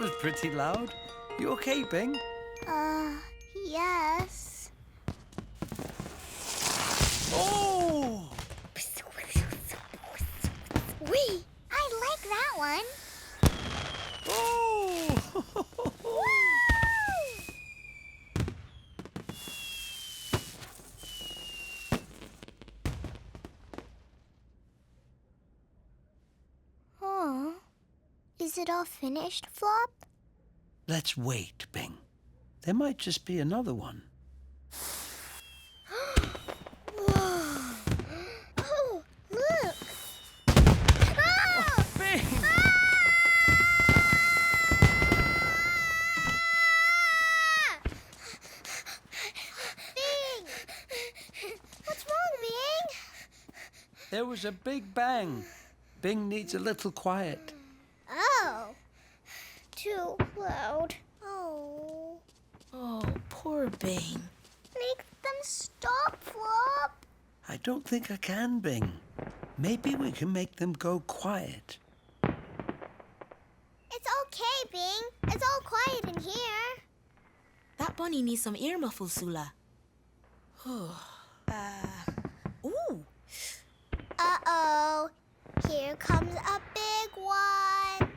was pretty loud. You okay, Bing? Yes. Oh! Wee! I like that one. Oh! Oh. Is it all finished, Flop? Let's wait, Bing. There might just be another one. Whoa. Oh, look. Oh, Bing! Bing! What's wrong, Bing? There was a big bang. Bing needs a little quiet. Oh. Too loud. Oh. Oh, poor Bing. Make them stop, Flop. I don't think I can, Bing. Maybe we can make them go quiet. It's okay, Bing. It's all quiet in here. That bunny needs some ear muffles, Sula. Ooh. Uh-oh. Here comes a big one.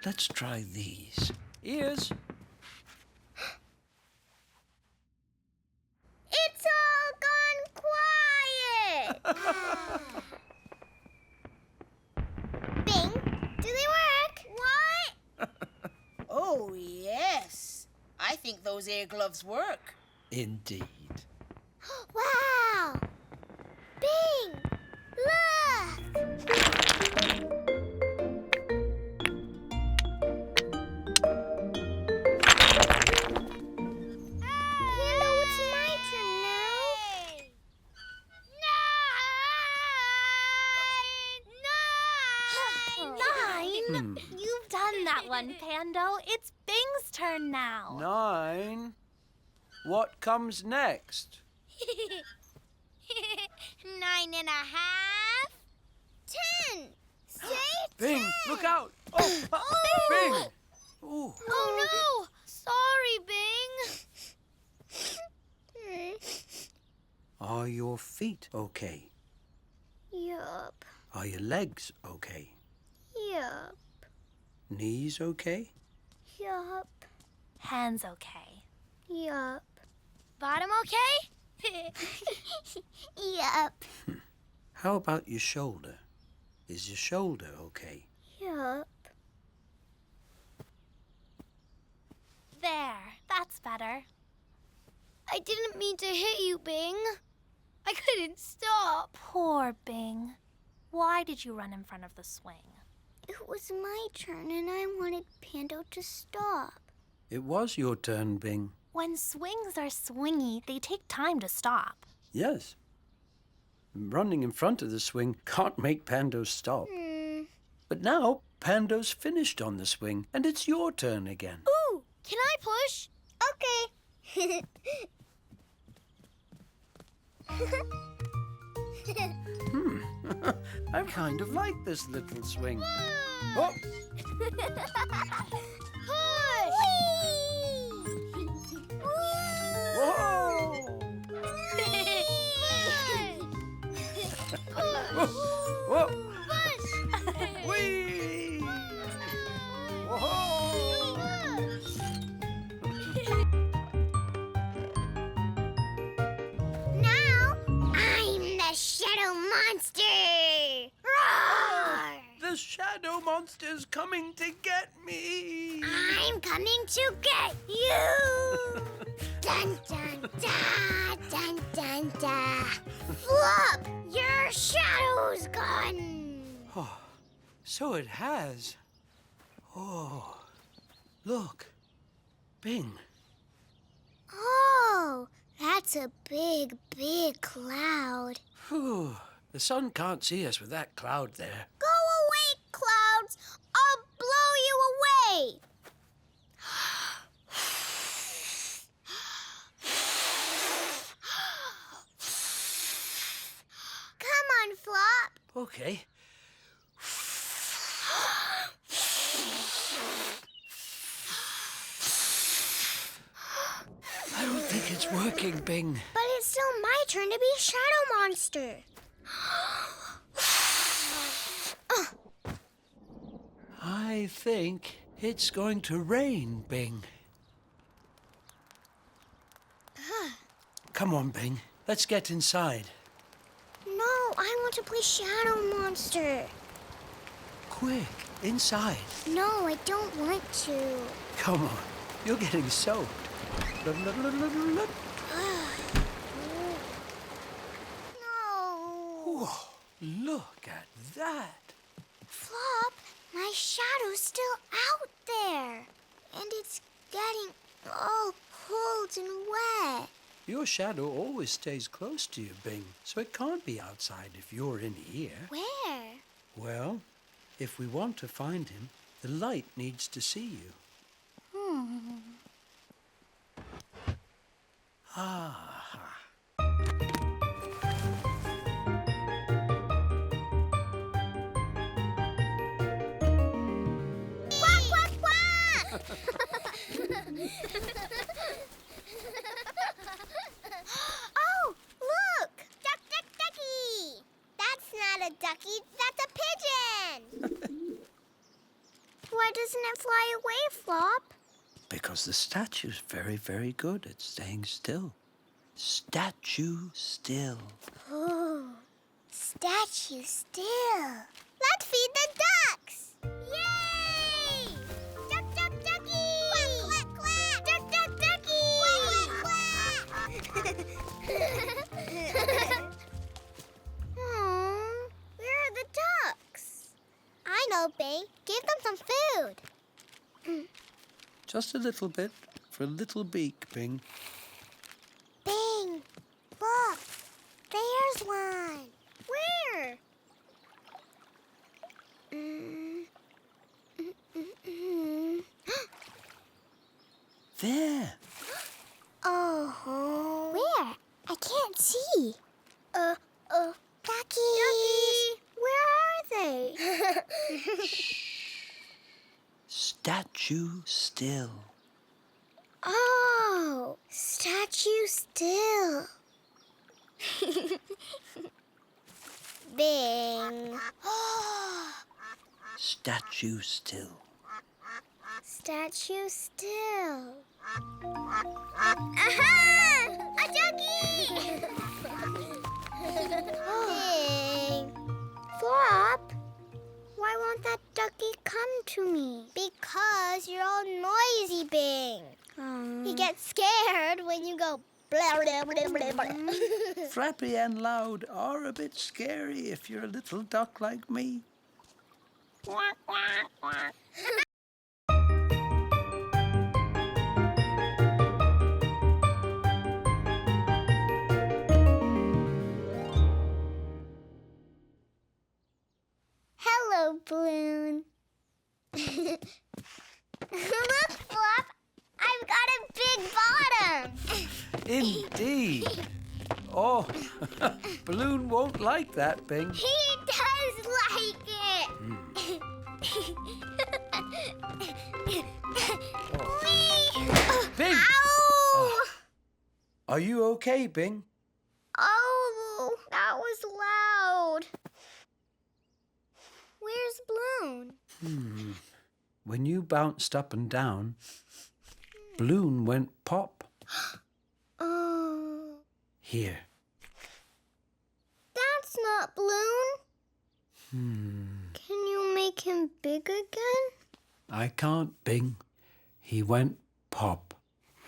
Let's try these. Ears. It's all gone quiet. Bing, do they work? What? Oh, yes. I think those ear gloves work. Indeed. Wow. Bing, look. Pando, it's my turn now. Nine! You've done that one, Pando. It's Bing's turn now. 9. What comes next? 9.5. 10. Say Bing, 10. look out! Oh, Bing! Ooh. Oh, no! Sorry, Bing. Are your feet okay? Yup. Are your legs okay? Yup. Knees okay? Yup. Hands okay. Yup. Bottom okay? Yup. How about your shoulder? Is your shoulder okay? Yup. There. That's better. I didn't mean to hit you, Bing. I couldn't stop. Poor Bing. Why did you run in front of the swing? It was my turn and I wanted Pando to stop. It was your turn, Bing. When swings are swingy, they take time to stop. Yes. Running in front of the swing can't make Pando stop. But now Pando's finished on the swing and it's your turn again. Ooh, can I push? Okay. I kind of like this little swing. Oh, Push! whoa! Whoa! Whee! Whoa! Now, I'm the Shadow Monster! Roar! The shadow monster's coming to get me! I'm coming to get you! Dun, dun, da, dun, dun, da. Flop! Your shadow's gone! Oh, so it has. Oh, look. Bing. Oh, that's a big, big cloud. Whew. The sun can't see us with that cloud there. Go away, clouds! I'll blow you away! Come on, Flop. Okay. working, Bing. But it's still my turn to be a shadow monster. I think it's going to rain, Bing. Come on, Bing. Let's get inside. No, I want to play shadow monster. Quick, inside. No, I don't want to. Come on. You're getting soaked. Look, look, look, look, look. No. Whoa, look at that. Flop, my shadow's still out there. And it's getting all cold and wet. Your shadow always stays close to you, Bing, so it can't be outside if you're in here. Where? Well, if we want to find him, the light needs to see you. Ah. Quack, quack, quack! Oh, look! Duck, duck, ducky! That's not a ducky, that's a pigeon! Why doesn't it fly away, Flop? Because the statue's very, very good at staying still. Statue still. Oh, statue still. Let's feed the ducks! Yay! Duck, duck, ducky! Quack, quack, quack! Duck, duck, ducky! Quack, quack, quack! Where are the ducks? I know, Bing. Give them some food. Just a little bit for a little beak, Bing. Bing! Look! There's one! Where? There. Oh. Where? I can't see. Duckies! Where are they? Statue still. Oh, statue still. Bing. Statue still. Statue still. Aha! A ducky! Bing. Flop, why won't that ducky come to me? Because you're all noisy, Bing. He gets scared when you go blah, blah, blah, blah, blah. Flappy and loud are a bit scary if you're a little duck like me. Quack, quack, quack. Hello, Balloon. Look, Flop. I've got a big bottom. Indeed. Oh, Balloon won't like that, Bing. He does like it. Bing! Ow! Are you okay, Bing? Oh, that was loud. Where's Balloon? When you bounced up and down, Balloon went pop. Oh, Here. that's not Balloon. Can you make him big again? I can't, Bing. He went pop.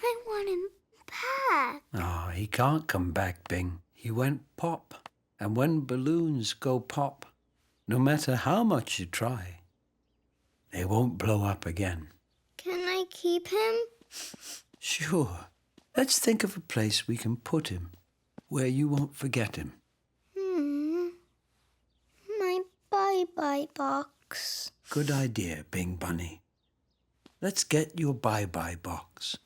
I want him back. Oh, he can't come back, Bing. He went pop. And when balloons go pop, no matter how much you try, they won't blow up again. Can I keep him? Sure. Let's think of a place we can put him where you won't forget him. My bye-bye box. Good idea, Bing Bunny. Let's get your bye-bye box.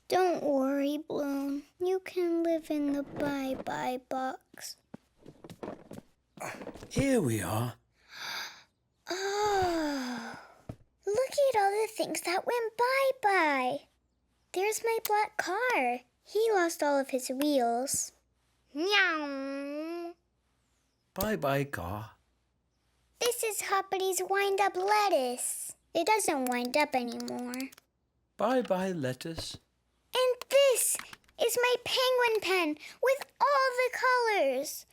Don't worry, Balloon. You can live in the bye-bye box. Here we are. Oh, look at all the things that went bye-bye. There's my black car He lost all of his wheels. Meow. Bye-bye, car. This is Hoppity's wind-up lettuce. It doesn't wind up anymore. Bye-bye, lettuce. And this is my penguin pen with all the colors.